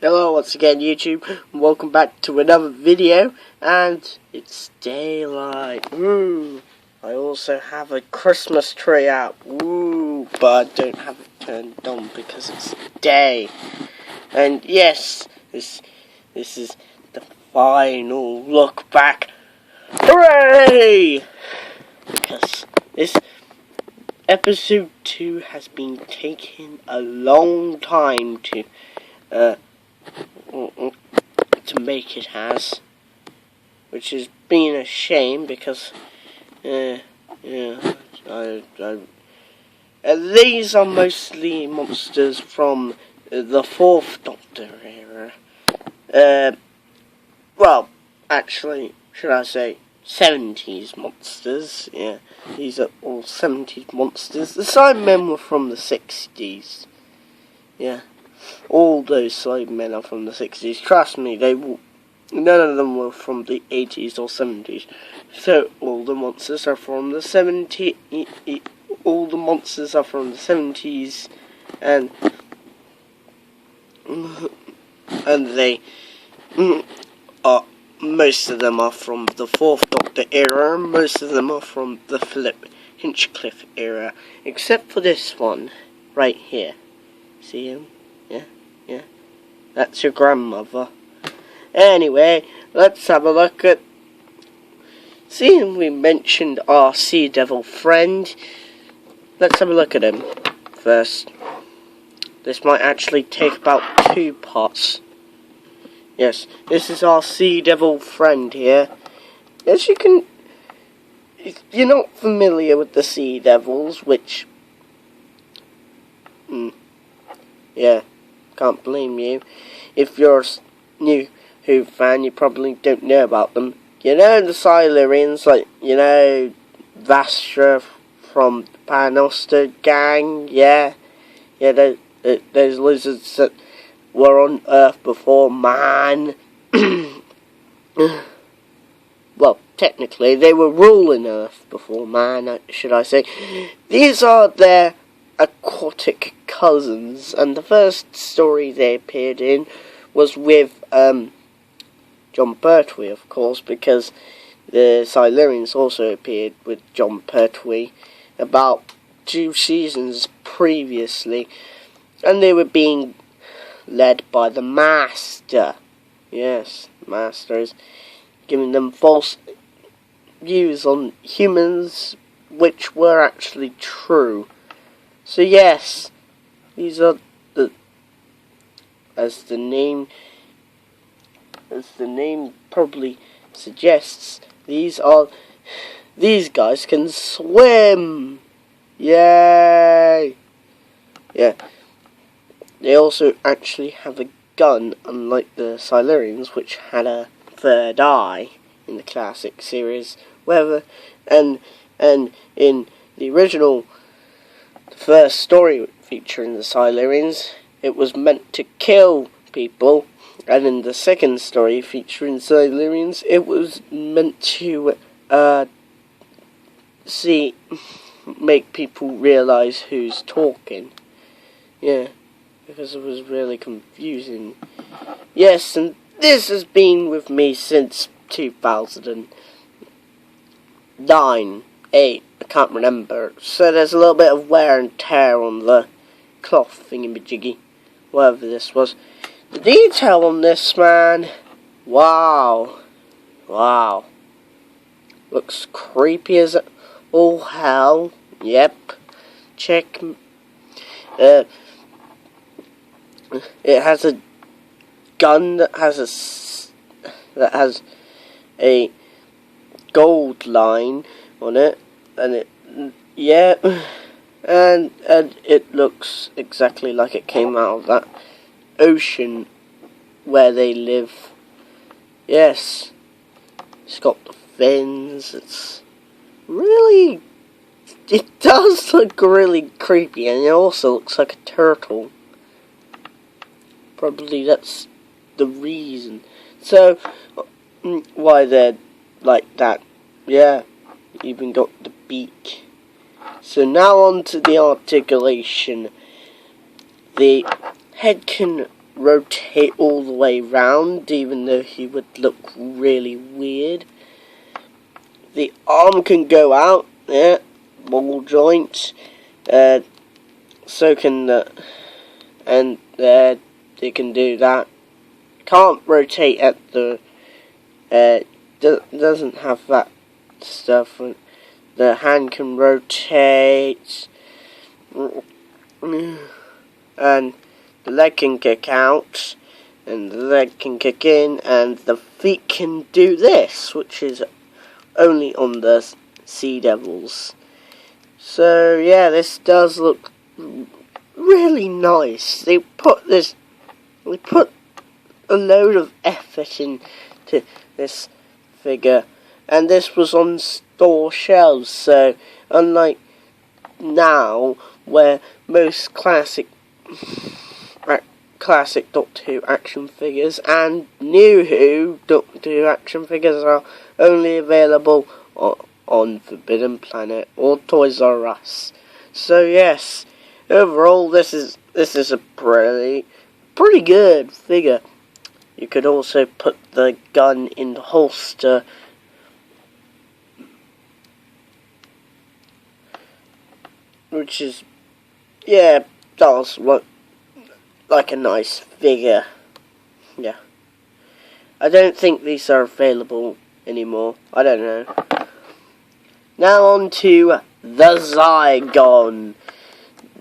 Hello once again YouTube, and welcome back to another video, and it's daylight. Woo! I also have a Christmas tree out, woo! But I don't have it turned on because it's day. And yes, this is the final look back. Hooray! Because this episode 2 has been taking a long time to make it has, which has been a shame because these are mostly monsters from the 4th Doctor era. Well, actually, should I say 70s monsters? Yeah, these are all 70s monsters. The Cybermen were from the 60s. Yeah. All those Cybermen are from the 60s. Trust me, none of them were from the 80s or 70s. So all the monsters are from the 70s. All the monsters are from the 70s, and they are. Most of them are from the 4th Doctor era. Most of them are from the Philip Hinchcliffe era, except for this one right here. See him? Yeah, that's your grandmother. Anyway, let's have a look at... Seeing we mentioned our Sea Devil friend, let's have a look at him first. This might actually take about 2 parts. Yes, this is our Sea Devil friend here. As you can... You're not familiar with the Sea Devils, which... Yeah. Can't blame you. If you're a new Who fan, you probably don't know about them. You know the Silurians, like, you know, Vastra from the Paternoster gang, yeah? Yeah, those lizards that were on Earth before man. Well, technically, they were ruling Earth before man, should I say. These are their aquatic cousins, and the first story they appeared in was with John Pertwee, of course, because the Silurians also appeared with John Pertwee about 2 seasons previously, and they were being led by the Master. Yes, Master is giving them false views on humans, which were actually true. So yes, these are as the name probably suggests, these guys can swim. Yay! Yeah. They also actually have a gun, unlike the Silurians, which had a 3rd eye in the classic series. And in the original first story featuring the Silurians, it was meant to kill people, and in the second story featuring Silurians, it was meant to make people realise who's talking. Yeah, because it was really confusing. Yes, and this has been with me since 2009, 8, I can't remember. So there's a little bit of wear and tear on the cloth thingamajiggy, whatever this was. The detail on this, man, wow. Looks creepy as all hell. Yep. Check. It has a gun that has a gold line on it, and and it looks exactly like it came out of that ocean where they live. Yes, it's got the fins. It does look really creepy, and it also looks like a turtle. Probably that's the reason. So, why they're like that. Yeah, even got the beak. So now on to the articulation. The head can rotate all the way round, even though he would look really weird. The arm can go out, yeah, ball joint, so can the, and they can do that. Can't rotate at the, doesn't have that stuff. The hand can rotate, and the leg can kick out, and the leg can kick in, and the feet can do this, which is only on the Sea Devils. So yeah, this does look really nice. They put a load of effort into this figure, and this was on store shelves. So unlike now, where most classic Doctor Who action figures and new Who Doctor Who action figures are only available on Forbidden Planet or Toys R Us. So yes, overall this is a pretty good figure. You could also put the gun in the holster, which is, yeah, does look like a nice figure. Yeah, I don't think these are available anymore. I don't know. Now on to the Zygon.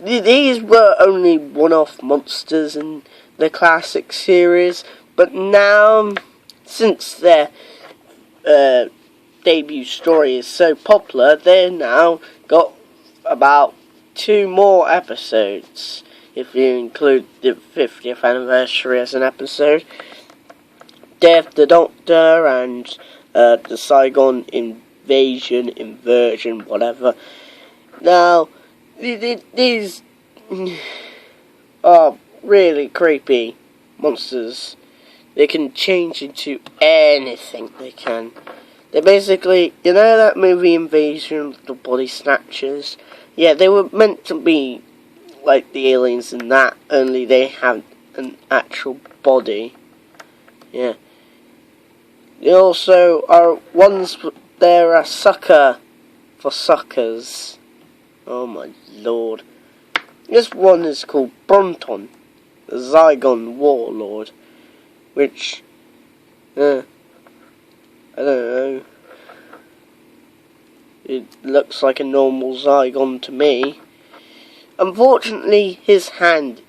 These were only one-off monsters in the classic series, but now, since their debut story is so popular, they've now got about 2 more episodes, if you include the 50th anniversary as an episode. Day of the Doctor and the Zygon inversion, whatever. Now, these are really creepy monsters. They can change into anything they can. They basically, you know that movie Invasion of the Body Snatchers? Yeah, they were meant to be like the aliens in that, only they have an actual body. Yeah. They also are ones, they're a sucker for suckers. Oh my lord. This one is called Bronton, the Zygon Warlord, which, I don't know. It looks like a normal Zygon to me. Unfortunately, his hand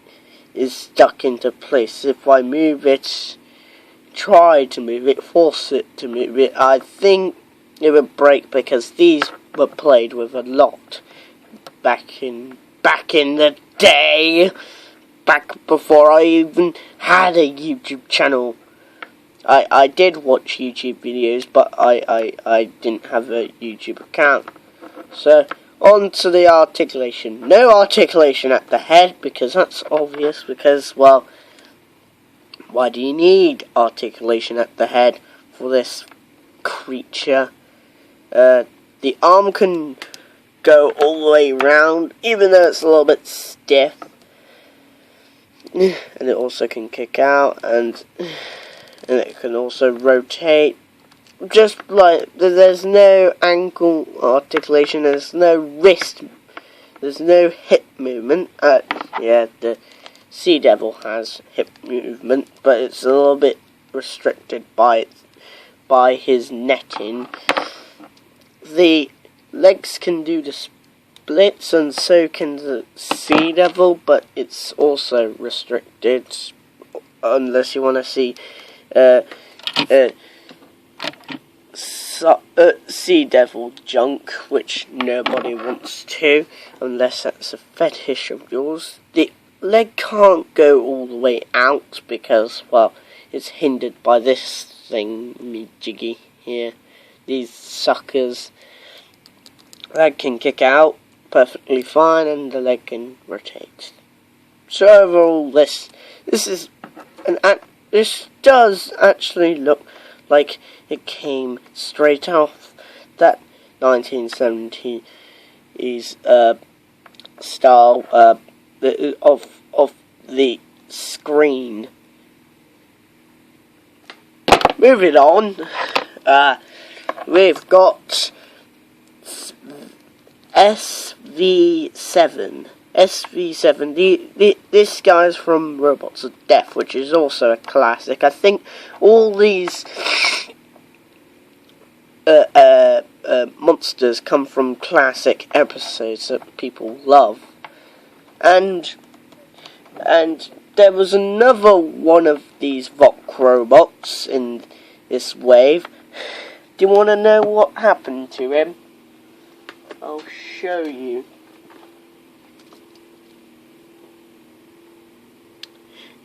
is stuck into place. If I move it, try to move it, force it to move it, I think it would break, because these were played with a lot back in the day, back before I even had a YouTube channel. I did watch YouTube videos, but I didn't have a YouTube account. So, on to the articulation. No articulation at the head, because that's obvious, because, well, why do you need articulation at the head for this creature? The arm can go all the way round, even though it's a little bit stiff. And it also can kick out, and it can also rotate. Just like, there's no ankle articulation, there's no wrist, there's no hip movement. Yeah, the Sea Devil has hip movement, but it's a little bit restricted by his netting. The legs can do the splits, and so can the Sea Devil, but it's also restricted, unless you want to see Sea Devil junk, which nobody wants to, unless that's a fetish of yours. The leg can't go all the way out, because, well, it's hindered by this thing, jiggy here. These suckers. Leg can kick out perfectly fine, and the leg can rotate. So overall, this does actually look like it came straight off that 1970s style of the screen moving on, we've got SV7. SV7, this guy's from Robots of Death, which is also a classic. I think all these monsters come from classic episodes that people love. And there was another one of these Vok robots in this wave. Do you want to know what happened to him? I'll show you.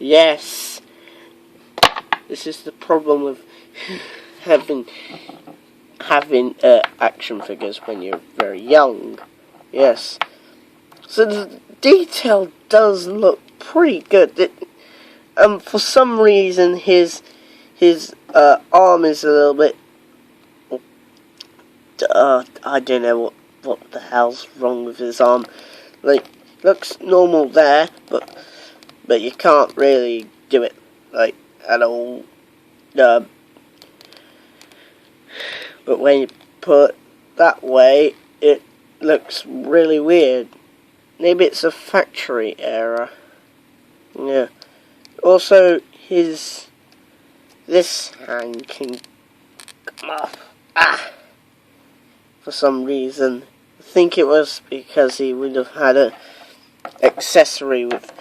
Yes, this is the problem with having action figures when you're very young. Yes, so the detail does look pretty good. For some reason his arm is a little bit. I don't know what the hell's wrong with his arm. Like, looks normal there, but you can't really do it, like, at all. But when you put it that way, it looks really weird. Maybe it's a factory error. Yeah. Also, this hand can come off. For some reason. I think it was because he would have had an accessory with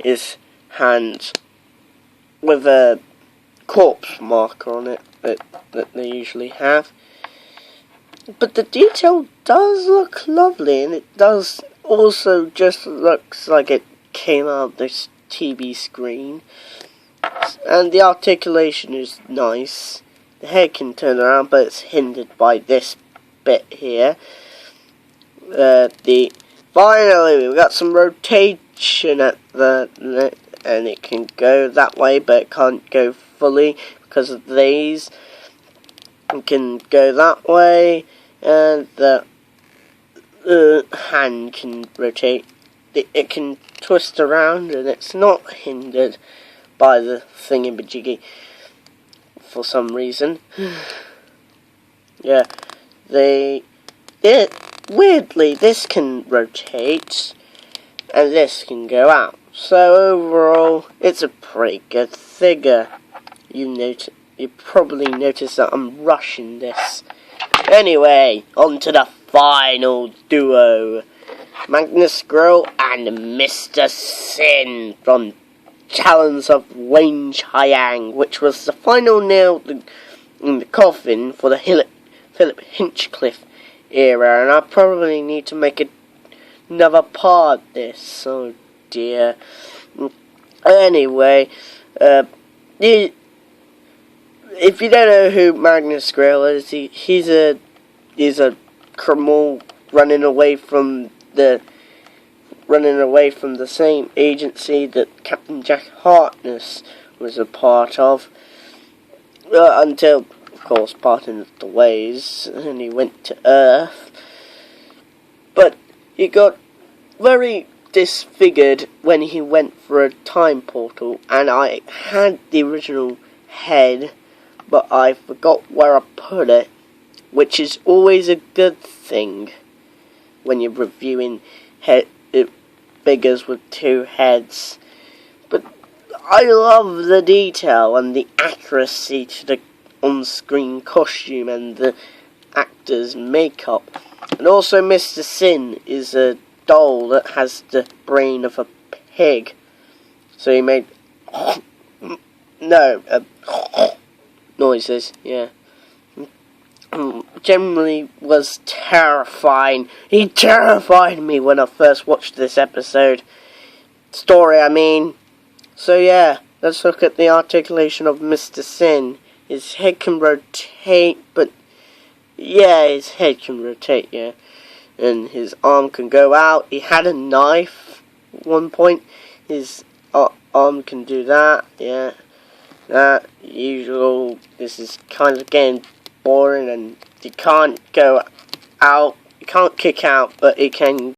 his hands with a corpse marker on it that they usually have. But the detail does look lovely, and it does also just looks like it came out of this TV screen. And the articulation is nice. The head can turn around, but it's hindered by this bit here. Finally, we've got some rotation at the and it can go that way, but it can't go fully because of these. It can go that way, and the hand can rotate. It can twist around, and it's not hindered by the thingy-majiggy for some reason. Yeah, weirdly, this can rotate, and this can go out. So overall, it's a pretty good figure. You probably noticed that I'm rushing this. Anyway, on to the final duo. Magnus Grill and Mr. Sin from Talons of Wayne Chiang, which was the final nail in the coffin for the Philip Hinchcliffe era, and I probably need to make another part of this. Oh dear. Anyway, if you don't know who Magnus Grill is, he's a criminal running away from the same agency that Captain Jack Harkness was a part of, until, of course, parting of the ways, and he went to Earth. But he got very disfigured when he went for a time portal, and I had the original head, but I forgot where I put it, which is always a good thing when you're reviewing figures with two heads. But I love the detail and the accuracy to the on-screen costume and the actor's makeup. And also Mr. Sin is a doll that has the brain of a pig. So he made noises, yeah. Generally was terrifying. He terrified me when I first watched this story, I mean. So yeah, let's look at the articulation of Mr. Sin. His head can rotate, but yeah, his head can rotate, yeah. And his arm can go out. He had a knife at one point. His arm can do that, yeah. That usual. This is kind of getting boring, and you can't go out. You can't kick out, but it can